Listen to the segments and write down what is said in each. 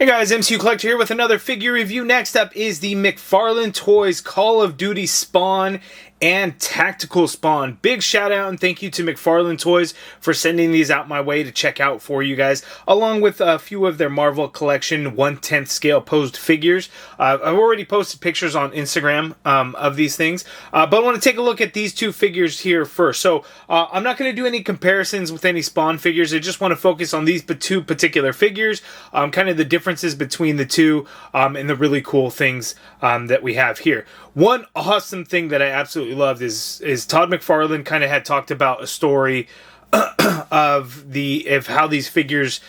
Hey guys, MCU Collector here with another figure review. Next up is the McFarlane Toys Call of Duty Spawn and Tactical Spawn. Big shout out and thank you to McFarlane Toys for sending these out my way to check out for you guys, along with a few of their Marvel Collection 1/10 scale posed figures. I've already posted pictures on Instagram of these things, but I want to take a look at these two figures here first. So I'm not going to do any comparisons with any Spawn figures. I just want to focus on these two particular figures, kind of the differences between the two, and the really cool things that we have here. One awesome thing that I absolutely loved is Todd McFarlane kind of had talked about a story of how these figures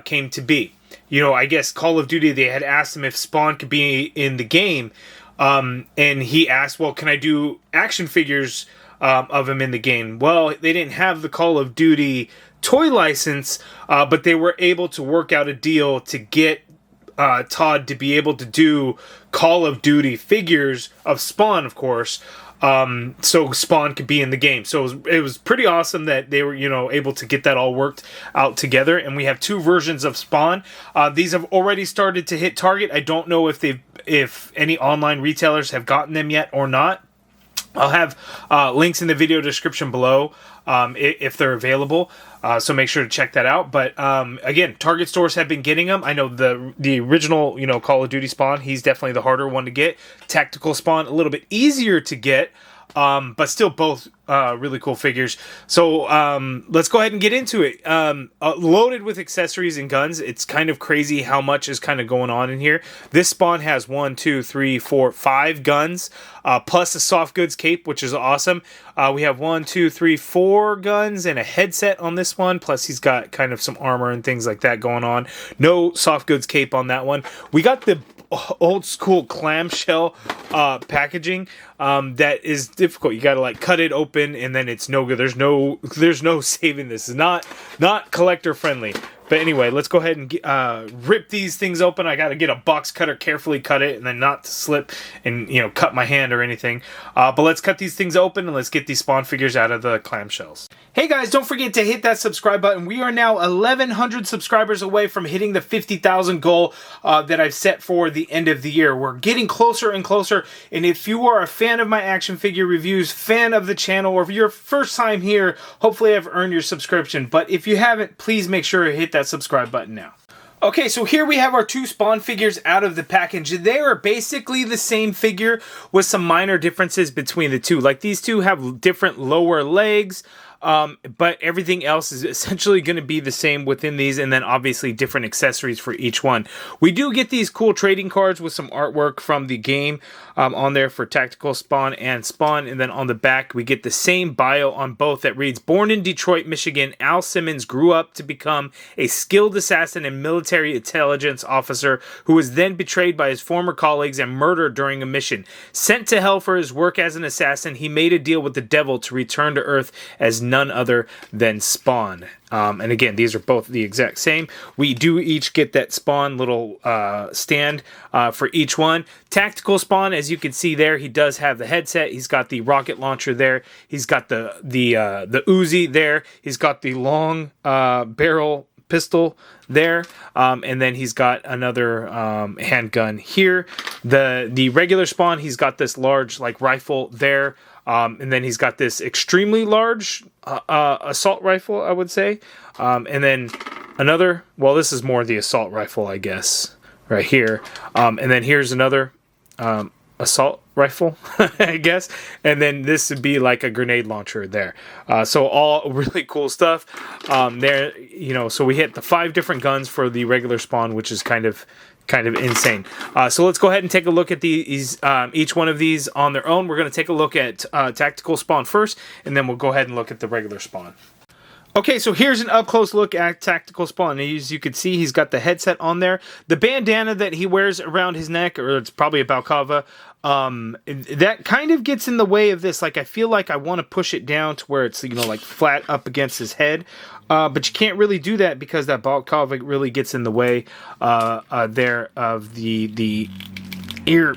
came to be. You know, I guess Call of Duty, they had asked him if Spawn could be in the game, and he asked, well, can I do action figures of him in the game? Well, they didn't have the Call of Duty toy license, but they were able to work out a deal to get Todd to be able to do Call of Duty figures of Spawn, of course, so Spawn could be in the game. So it was pretty awesome that they were, able to get that all worked out together. And we have two versions of Spawn. These have already started to hit Target. I don't know if any online retailers have gotten them yet or not. I'll have links in the video description below if they're available, so make sure to check that out. But again, Target stores have been getting them. I know the original, Call of Duty Spawn, he's definitely the harder one to get. Tactical Spawn, a little bit easier to get, but still both really cool figures. So let's go ahead and get into it. Loaded with accessories and guns. It's kind of crazy how much is kind of going on in here. This Spawn has 1, 2, 3, 4, 5 guns, plus a soft goods cape, which is awesome. We have 1, 2, 3, 4 guns and a headset on this one, plus he's got kind of some armor and things like that going on. No soft goods cape on that one. We got the old school clamshell packaging that is difficult. You got to like cut it open and then it's no good. There's no saving this. It's not collector friendly. But anyway, let's go ahead and rip these things open. I got to get a box cutter, carefully cut it, and then not to slip and cut my hand or anything. But let's cut these things open and let's get these Spawn figures out of the clamshells. Hey guys, don't forget to hit that subscribe button. We are now 1,100 subscribers away from hitting the 50,000 goal that I've set for the end of the year. We're getting closer and closer. And if you are a fan of my action figure reviews, fan of the channel, or if you're first time here, hopefully I've earned your subscription. But if you haven't, please make sure to hit that subscribe button now. Okay, so here we have our two Spawn figures out of the package. They are basically the same figure with some minor differences between the two. Like these two have different lower legs, but everything else is essentially going to be the same within these, and then obviously different accessories for each one. We do get these cool trading cards with some artwork from the game on there for Tactical Spawn and Spawn, and then on the back we get the same bio on both that reads, "Born in Detroit, Michigan, Al Simmons grew up to become a skilled assassin and military intelligence officer who was then betrayed by his former colleagues and murdered during a mission. Sent to hell for his work as an assassin, he made a deal with the devil to return to Earth as none other than Spawn." And again, these are both the exact same. We do each get that Spawn little stand for each one. Tactical Spawn, as you can see there, he does have the headset. He's got the rocket launcher there. He's got the Uzi there. He's got the long barrel pistol there, and then he's got another handgun here. The regular Spawn, he's got this large like rifle there. And then he's got this extremely large assault rifle, I would say. And then another, well, this is more the assault rifle, I guess, right here. And then here's another assault rifle, I guess. And then this would be like a grenade launcher there. So all really cool stuff there. So we hit the 5 different guns for the regular Spawn, which is kind of insane. So let's go ahead and take a look at these, each one of these on their own. We're going to take a look at Tactical Spawn first, and then we'll go ahead and look at the regular Spawn. Okay, so here's an up-close look at Tactical Spawn. As you can see, he's got the headset on there. The bandana that he wears around his neck, or it's probably a balaclava, that kind of gets in the way of this. Like, I feel like I want to push it down to where it's, like flat up against his head. But you can't really do that because that balaclava really gets in the way there of the ear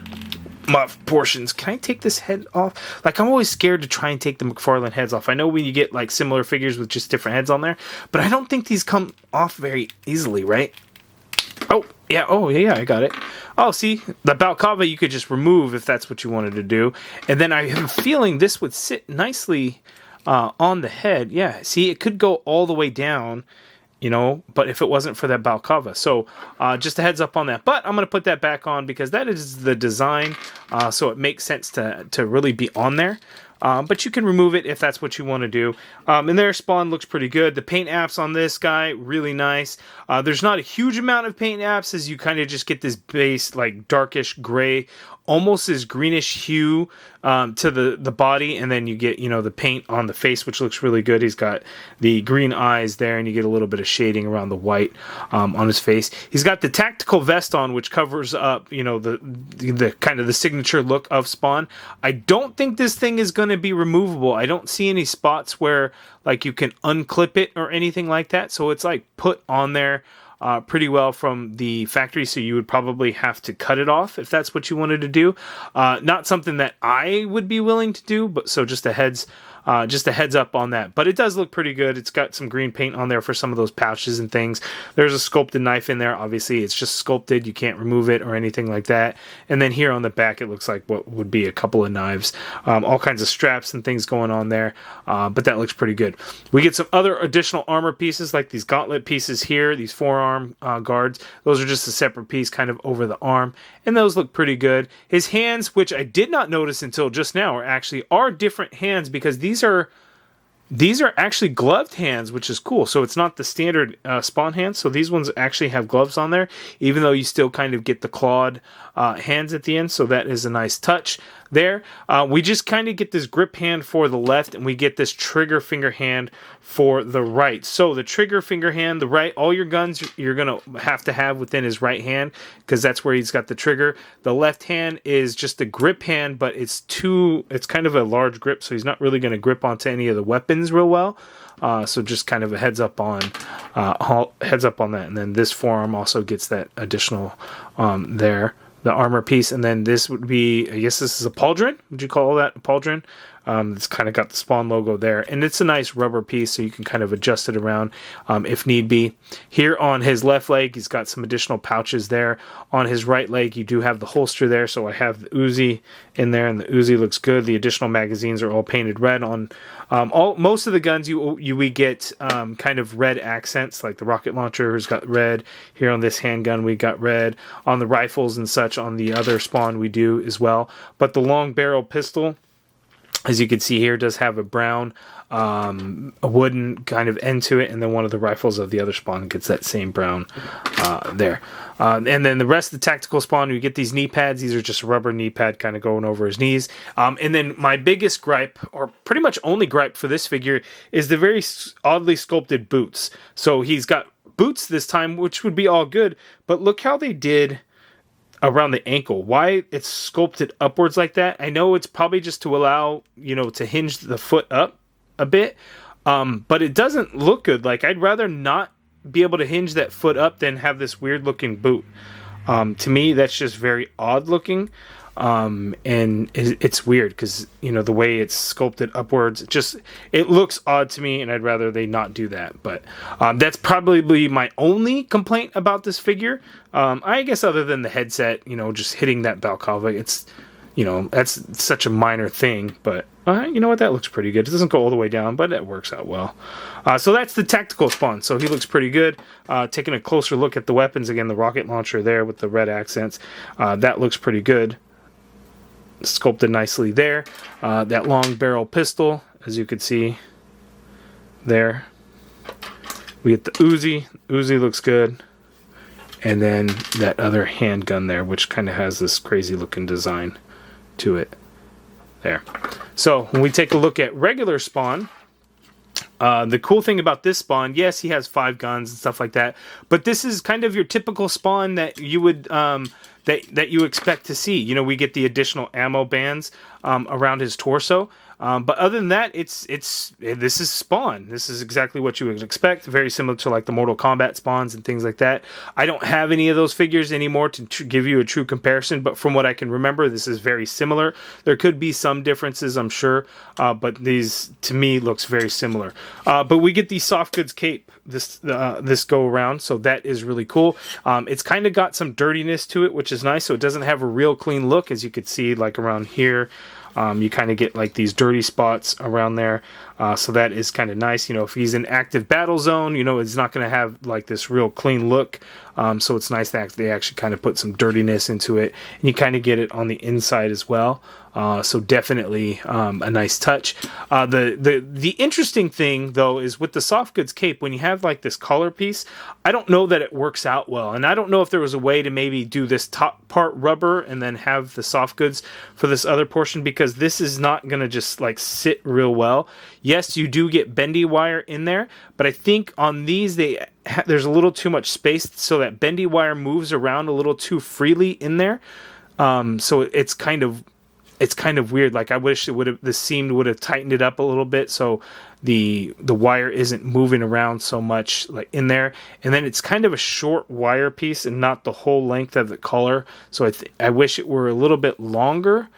muff portions. Can I take this head off? Like, I'm always scared to try and take the McFarlane heads off. I know when you get like similar figures with just different heads on there, but I don't think these come off very easily, right? Oh, Yeah, oh yeah, I got it. Oh, see, the balaclava you could just remove if that's what you wanted to do. And then I have a feeling this would sit nicely on the head. Yeah, see, it could go all the way down, you know, but if it wasn't for that balaclava. So just a heads up on that. But I'm going to put that back on because that is the design, so it makes sense to really be on there. But you can remove it if that's what you want to do. And their spawn looks pretty good. The paint apps on this guy, really nice. There's not a huge amount of paint apps, as you kind of just get this base, like darkish gray, almost this greenish hue to the body, and then you get, you know, the paint on the face, which looks really good. He's got the green eyes there, and you get a little bit of shading around the white on his face. He's got the tactical vest on, which covers up, you know, the kind of the signature look of Spawn. I don't think this thing is going to be removable. I don't see any spots where like you can unclip it or anything like that, so it's like put on there pretty well from the factory, so you would probably have to cut it off if that's what you wanted to do. Not something that I would be willing to do, but so just a heads up on that. But it does look pretty good. It's got some green paint on there for some of those pouches and things. There's a sculpted knife in there. Obviously, it's just sculpted. You can't remove it or anything like that. And then here on the back, it looks like what would be a couple of knives. All kinds of straps and things going on there. But that looks pretty good. We get some other additional armor pieces, like these gauntlet pieces here, these forearm guards. Those are just a separate piece kind of over the arm. And those look pretty good. His hands, which I did not notice until just now, are different hands, because these are actually gloved hands, which is cool. So it's not the standard Spawn hands. So these ones actually have gloves on there, even though you still kind of get the clawed hands at the end. So that is a nice touch there. We just kind of get this grip hand for the left, and we get this trigger finger hand for the right. So the trigger finger hand, the right, all your guns you're going to have within his right hand, because that's where he's got the trigger. The left hand is just a grip hand, but it's kind of a large grip, so he's not really going to grip onto any of the weapons real well. So just kind of a heads up on that. And then this forearm also gets that additional there, the armor piece. And then this would be, I guess this is a pauldron. Would you call that a pauldron? It's kind of got the Spawn logo there, and it's a nice rubber piece, so you can kind of adjust it around if need be. Here on his left leg, he's got some additional pouches there. On his right leg, you do have the holster there, so I have the Uzi in there, and the Uzi looks good. The additional magazines are all painted red on most of the guns. We get kind of red accents, like the rocket launcher has got red. Here on this handgun, we got red. On the rifles and such, on the other Spawn, we do as well. But the long barrel pistol, as you can see here, does have a brown, a wooden kind of end to it, and then one of the rifles of the other Spawn gets that same brown there. And then the rest of the tactical Spawn, we get these knee pads. These are just a rubber knee pad kind of going over his knees. And then my biggest gripe, or pretty much only gripe for this figure, is the very oddly sculpted boots. So he's got boots this time, which would be all good, but look how they did around the ankle. Why it's sculpted upwards like that? I know it's probably just to allow, to hinge the foot up a bit, but it doesn't look good. Like, I'd rather not be able to hinge that foot up than have this weird looking boot. To me, that's just very odd looking, and it's weird because the way it's sculpted upwards, it looks odd to me, and I'd rather they not do that. But that's probably my only complaint about this figure. I guess other than the headset, just hitting that balaclava, it's that's such a minor thing. But you know what, that looks pretty good. It doesn't go all the way down, but it works out well. So that's the tactical Spawn. So he looks pretty good. Taking a closer look at the weapons, again, the rocket launcher there with the red accents, that looks pretty good. Sculpted nicely there. That long barrel pistol, as you can see there. We get the Uzi. Uzi looks good. And then that other handgun there, which kind of has this crazy looking design to it there. So when we take a look at regular Spawn, the cool thing about this Spawn, yes, he has 5 guns and stuff like that, but this is kind of your typical Spawn that you would that you expect to see. We get the additional ammo bands around his torso. But other than that, this is Spawn. This is exactly what you would expect. Very similar to like the Mortal Kombat spawns and things like that. I don't have any of those figures anymore to give you a true comparison, but from what I can remember, this is very similar. There could be some differences, I'm sure, but these to me looks very similar. But we get the soft goods cape this go around, so that is really cool. It's kind of got some dirtiness to it, which is nice. So it doesn't have a real clean look, as you could see, like around here. You kind of get like these dirty spots around there. So that is kind of nice. You know, if he's in active battle zone, you know, it's not going to have like this real clean look. So it's nice that they actually kind of put some dirtiness into it. And you kind of get it on the inside as well. So definitely a nice touch. The interesting thing though is with the soft goods cape, when you have like this collar piece, I don't know that it works out well, and I don't know if there was a way to maybe do this top part rubber and then have the soft goods for this other portion, because this is not going to just like sit real well. Yes, you do get bendy wire in there, but I think on these there's a little too much space, so that bendy wire moves around a little too freely in there. So it's kind of weird. Like I wish the seam would have tightened it up a little bit, so the wire isn't moving around so much like in there. And then it's kind of a short wire piece and not the whole length of the collar. So I wish it were a little bit longer.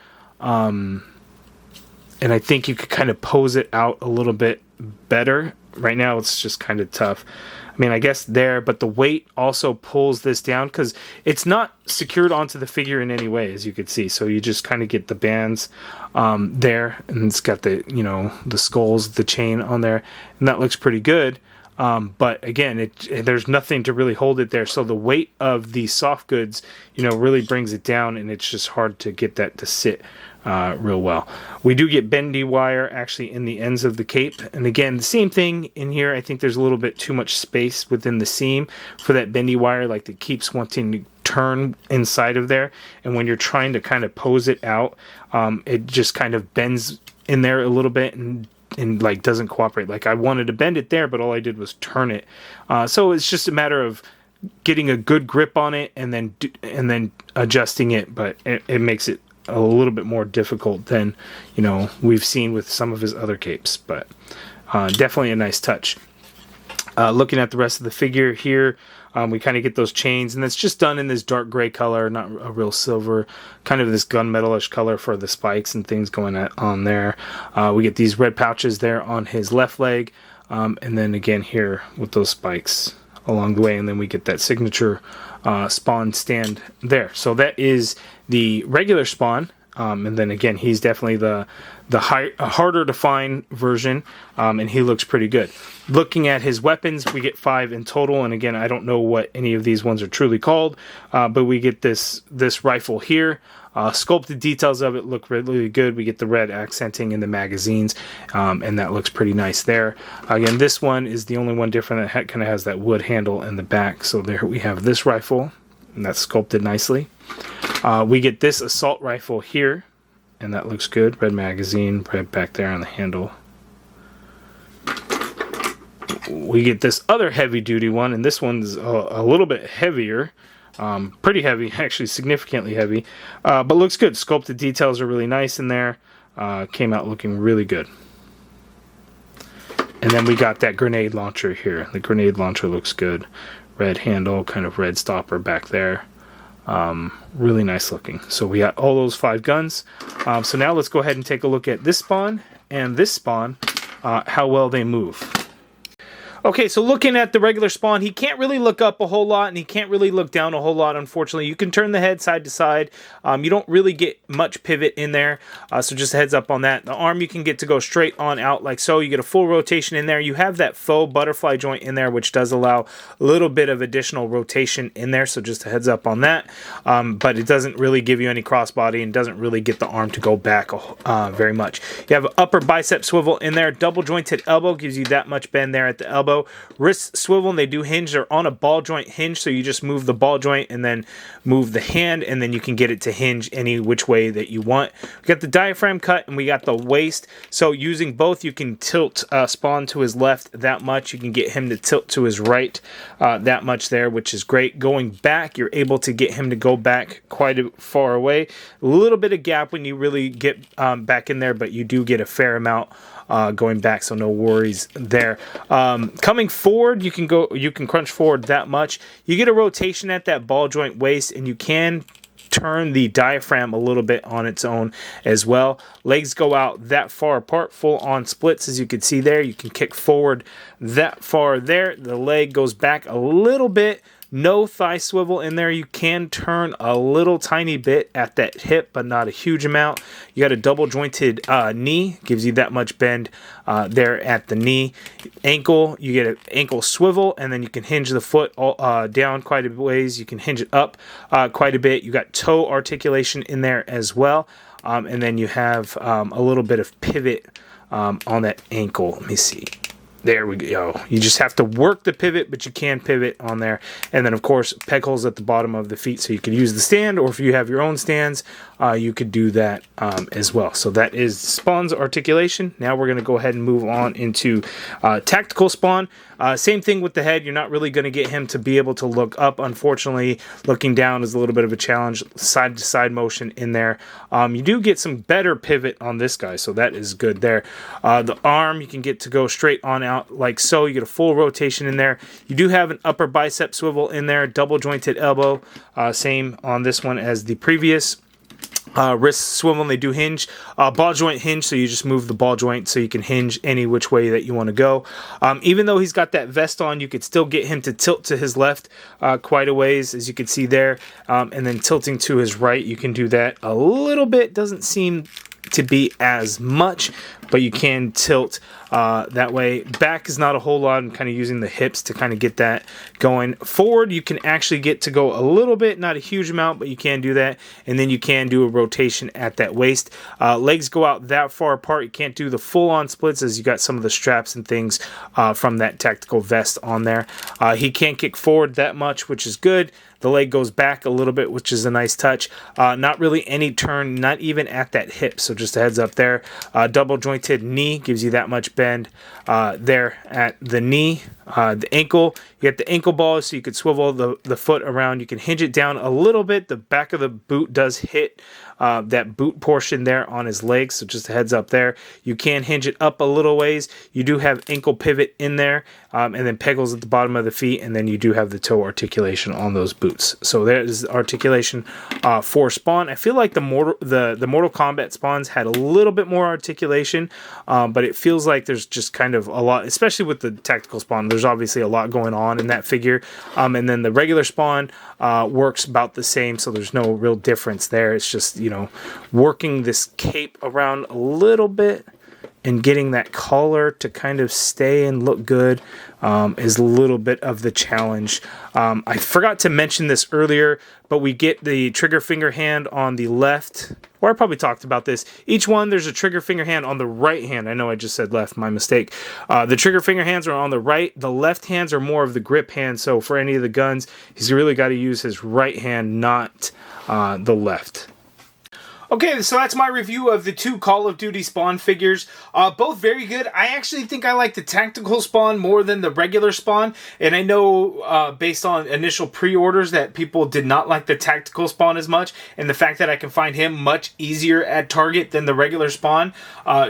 And I think you could kind of pose it out a little bit better. Right now it's just kind of tough. I mean, I guess there, but the weight also pulls this down because it's not secured onto the figure in any way, as you could see. So you just kind of get the bands there, and it's got the, you know, the skulls, the chain on there, and that looks pretty good. But again, there's nothing to really hold it there. So the weight of the soft goods, you know, really brings it down, and it's just hard to get that to sit real well. We do get bendy wire actually in the ends of the cape, and again the same thing in here. I think there's a little bit too much space within the seam for that bendy wire, like it keeps wanting to turn inside of there, and when you're trying to kind of pose it out, it just kind of bends in there a little bit and like doesn't cooperate. Like I wanted to bend it there, but all I did was turn it. So it's just a matter of getting a good grip on it and then adjusting it, but it makes it a little bit more difficult than, you know, we've seen with some of his other capes, but definitely a nice touch. Looking at the rest of the figure here, we kind of get those chains, and it's just done in this dark gray color, not a real silver, kind of this gunmetalish color for the spikes and things going on there. We get these red pouches there on his left leg, and then again here with those spikes along the way, and then we get that signature Spawn stand there. So that is the regular Spawn, and then again he's definitely the harder to find version, and he looks pretty good. Looking at his weapons, we get 5 in total, and again I don't know what any of these ones are truly called, but we get this rifle here. Sculpted details of it look really good. We get the red accenting in the magazines, and that looks pretty nice there. Again, this one is the only one different that kind of has that wood handle in the back. So there we have this rifle, and that's sculpted nicely. We get this assault rifle here, and that looks good. Red magazine, red back there on the handle. We get this other heavy duty one, and this one's a little bit heavier. Pretty heavy, actually significantly heavy, but looks good. Sculpted details are really nice in there. Came out looking really good. And then we got that grenade launcher here. The grenade launcher looks good. Red handle, kind of red stopper back there. Really nice looking. So we got all those 5 guns. So now let's go ahead and take a look at this Spawn and this Spawn, how well they move. Okay, so looking at the regular Spawn, he can't really look up a whole lot, and he can't really look down a whole lot, unfortunately. You can turn the head side to side. You don't really get much pivot in there, so just a heads up on that. The arm you can get to go straight on out like so. You get a full rotation in there. You have that faux butterfly joint in there, which does allow a little bit of additional rotation in there, so just a heads up on that. But it doesn't really give you any crossbody and doesn't really get the arm to go back very much. You have an upper bicep swivel in there. Double jointed elbow gives you that much bend there at the elbow. elbow. Wrists swivel and they do hinge. They're on a ball joint hinge, so you just move the ball joint and then move the hand, and then you can get it to hinge any which way that you want. We got the diaphragm cut and we got the waist. So using both, you can tilt Spawn to his left that much. You can get him to tilt to his right that much there, which is great. Going back, you're able to get him to go back quite far away. A little bit of gap when you really get back in there, but you do get a fair amount going back, so no worries there. Coming forward, you can crunch forward that much. You get a rotation at that ball joint waist, and you can turn the diaphragm a little bit on its own as well. Legs go out that far apart, full on splits, as you can see there. You can kick forward that far there. The leg goes back a little bit. No thigh swivel in there. You can turn a little tiny bit at that hip, but not a huge amount. You got a double jointed knee, gives you that much bend there at the knee. Ankle, you get an ankle swivel, and then you can hinge the foot down quite a ways. You can hinge it up quite a bit. You got toe articulation in there as well. And then you have a little bit of pivot on that ankle. Let me see. There we go. You just have to work the pivot, but you can pivot on there. And then, of course, peg holes at the bottom of the feet, so you could use the stand, or if you have your own stands, you could do that as well. So that is Spawn's articulation. Now we're going to go ahead and move on into tactical Spawn. Same thing with the head. You're not really going to get him to be able to look up. Unfortunately, looking down is a little bit of a challenge. Side-to-side motion in there. You do get some better pivot on this guy, so that is good there. The arm, you can get to go straight on out like so. You get a full rotation in there. You do have an upper bicep swivel in there. Double jointed elbow. Same on this one as the previous. Wrist swivel and they do hinge. Ball joint hinge, so you just move the ball joint so you can hinge any which way that you want to go. Even though he's got that vest on, you could still get him to tilt to his left quite a ways, as you can see there. And then tilting to his right, you can do that a little bit. Doesn't seem to be as much, but you can tilt that way. Back is not a whole lot. I'm kind of using the hips to kind of get that going. Forward, you can actually get to go a little bit, not a huge amount, but you can do that. And then you can do a rotation at that waist. Legs go out that far apart. You can't do the full-on splits, as you got some of the straps and things from that tactical vest on there. He can't kick forward that much, which is good. The leg goes back a little bit, which is a nice touch. Not really any turn, not even at that hip. So just a heads up there. Double jointed knee gives you that much bend there at the knee. The ankle, you get the ankle ball, so you could swivel the foot around. You can hinge it down a little bit. The back of the boot does hit that boot portion there on his legs, so just a heads up there. You can hinge it up a little ways. You do have ankle pivot in there, and then peg holes at the bottom of the feet, and then you do have the toe articulation on those boots. So there's articulation for Spawn. I feel like the Mortal Kombat Spawns had a little bit more articulation, but it feels like there's just kind of a lot, especially with the tactical Spawn. There's obviously a lot going on in that figure, and then the regular Spawn works about the same, so there's no real difference there. It's just, working this cape around a little bit and getting that collar to kind of stay and look good is a little bit of the challenge. I forgot to mention this earlier, but we get the trigger finger hand on the left, or I probably talked about this. Each one, there's a trigger finger hand on the right hand. I know I just said left, my mistake. The trigger finger hands are on the right. The left hands are more of the grip hand, so for any of the guns, he's really got to use his right hand, not the left. Okay, so that's my review of the two Call of Duty Spawn figures. Both very good. I actually think I like the tactical Spawn more than the regular Spawn. And I know based on initial pre-orders that people did not like the tactical Spawn as much. And the fact that I can find him much easier at Target than the regular Spawn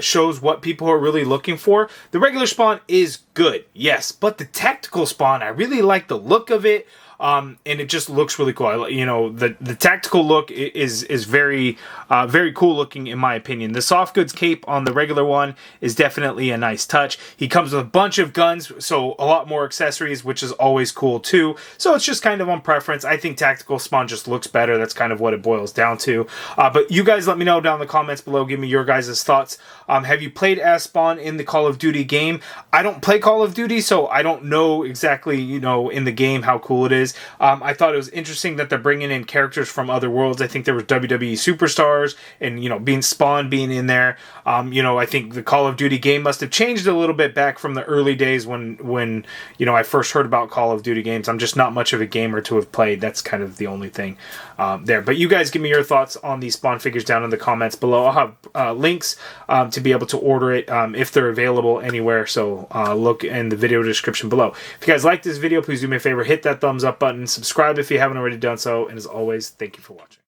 shows what people are really looking for. The regular Spawn is good, yes. But the tactical Spawn, I really like the look of it. And it just looks really cool. The tactical look is very cool looking in my opinion. The soft goods cape on the regular one is definitely a nice touch. He comes with a bunch of guns, so a lot more accessories, which is always cool too. So it's just kind of on preference. I think tactical Spawn just looks better. That's kind of what it boils down to. But you guys let me know down in the comments below. Give me your guys' thoughts. Have you played as Spawn in the Call of Duty game? I don't play Call of Duty, so I don't know exactly, in the game how cool it is. is. I thought it was interesting that they're bringing in characters from other worlds. I think there were WWE superstars, and being Spawn being in there. I think the Call of Duty game must have changed a little bit back from the early days when I first heard about Call of Duty games. I'm just not much of a gamer to have played. That's kind of the only thing there. But you guys give me your thoughts on these Spawn figures down in the comments below. I'll have links to be able to order it if they're available anywhere. So look in the video description below. If you guys like this video, please do me a favor, hit that thumbs up button, subscribe if you haven't already done so, and as always, thank you for watching.